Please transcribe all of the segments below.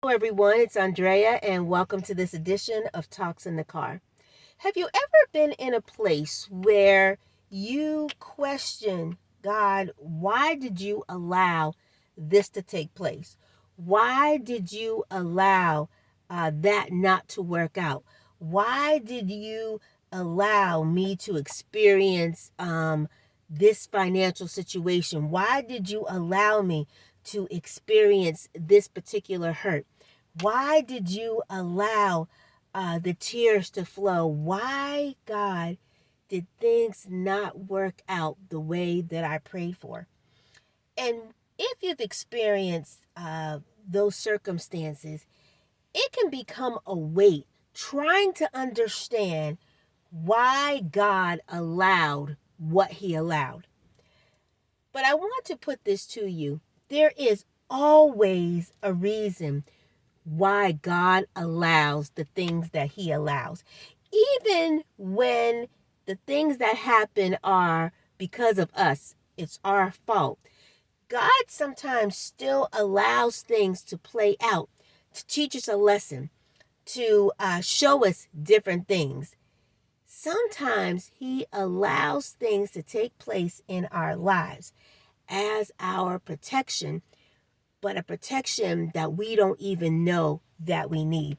Hello, everyone. It's Andrea, and welcome to this edition of Talks in the Car. Have you ever been in a place where you question God, why did you allow this to take place? Why did you allow that not to work out? Why did you allow me to experience this financial situation? Why did you allow me to experience this particular hurt? Why did you allow the tears to flow? Why, God, did things not work out the way that I prayed for? And if you've experienced those circumstances, it can become a weight trying to understand why God allowed what He allowed. But I want to put this to you. There is always a reason why God allows the things that He allows. Even when the things that happen are because of us, it's our fault. God sometimes still allows things to play out to teach us a lesson, to show us different things. Sometimes He allows things to take place in our lives as our protection, but a protection that we don't even know that we need.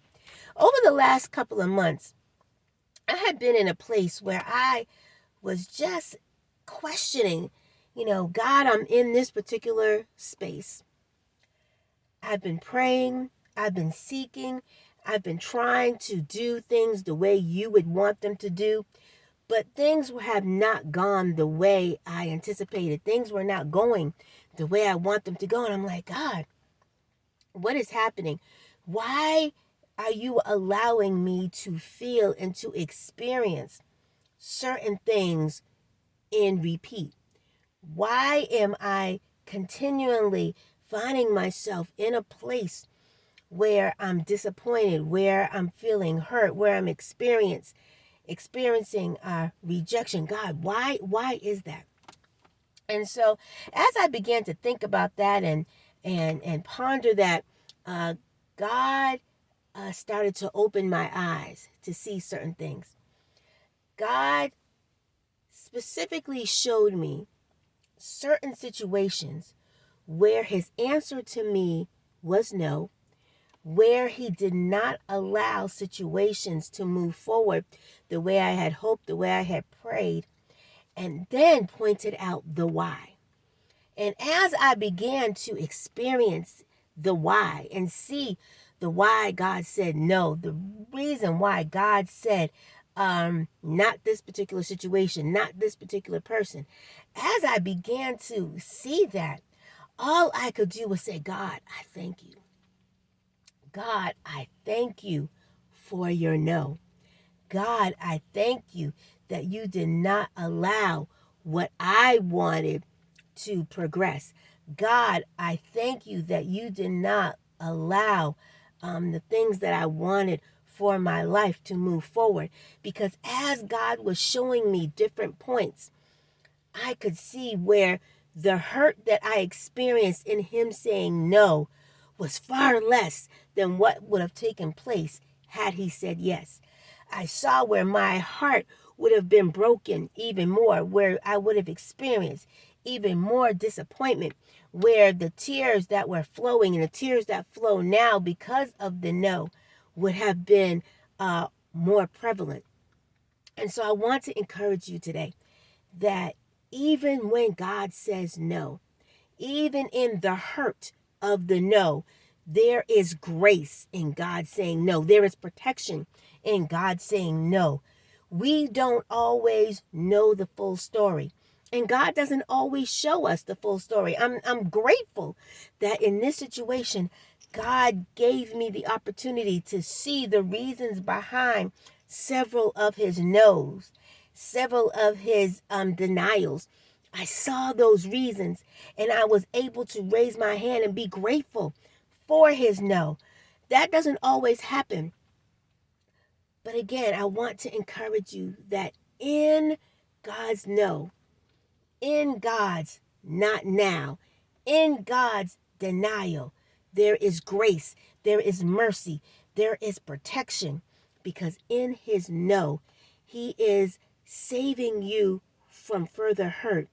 Over the last couple of months, I had been in a place where I was just questioning, God, I'm in this particular space. I've been praying, I've been seeking, I've been trying to do things the way you would want them to do, but things have not gone the way I anticipated. Things were not going the way I want them to go. And I'm like, God, what is happening? Why are you allowing me to feel and to experience certain things in repeat? Why am I continually finding myself in a place where I'm disappointed, where I'm feeling hurt, where I'm experiencing rejection? God, why is that? And so as I began to think about that and ponder that, uh, God started to open my eyes to see certain things. God specifically showed me certain situations where His answer to me was no, where He did not allow situations to move forward the way I had hoped, the way I had prayed, and then pointed out the why. And as I began to experience the why and see the why God said no, the reason why God said not this particular situation, not this particular person, as I began to see that, all I could do was say, God, I thank you. God, I thank you for your no. God, I thank you that you did not allow what I wanted to progress. God, I thank you that you did not allow the things that I wanted for my life to move forward. Because as God was showing me different points, I could see where the hurt that I experienced in Him saying no was far less than what would have taken place had He said yes. I saw where my heart would have been broken even more, where I would have experienced even more disappointment, where the tears that were flowing and the tears that flow now because of the no would have been more prevalent. And so I want to encourage you today that even when God says no, even in the hurt of the no, there is grace in God saying no. There is protection in God saying no. We don't always know the full story. And God doesn't always show us the full story. I'm grateful that in this situation, God gave me the opportunity to see the reasons behind several of His no's, several of His denials. I saw those reasons and I was able to raise my hand and be grateful for His no. That doesn't always happen. But again, I want to encourage you that in God's no, in God's not now, in God's denial, there is grace there is mercy, there is protection, because in his no, he is saving you from further hurt,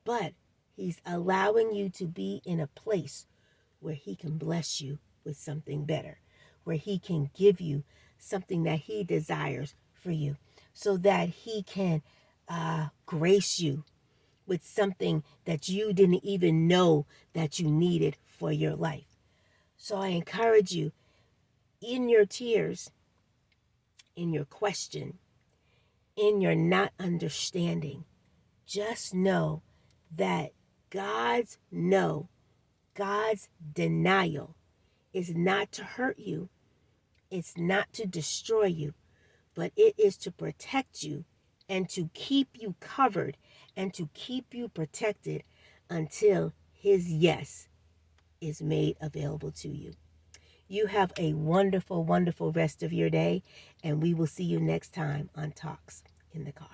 but he's allowing you to be in a place where he can bless you with something better, where he can give you something that he desires for you, so that he can grace you with something that you didn't even know that you needed for your life. So I encourage you, in your tears, in your question, in your not understanding, just know that God's no, God's denial is not to hurt you. It's not to destroy you, but it is to protect you and to keep you covered and to keep you protected until his yes is made available to you. You have a wonderful, wonderful rest of your day, and we will see you next time on Talks in the Car.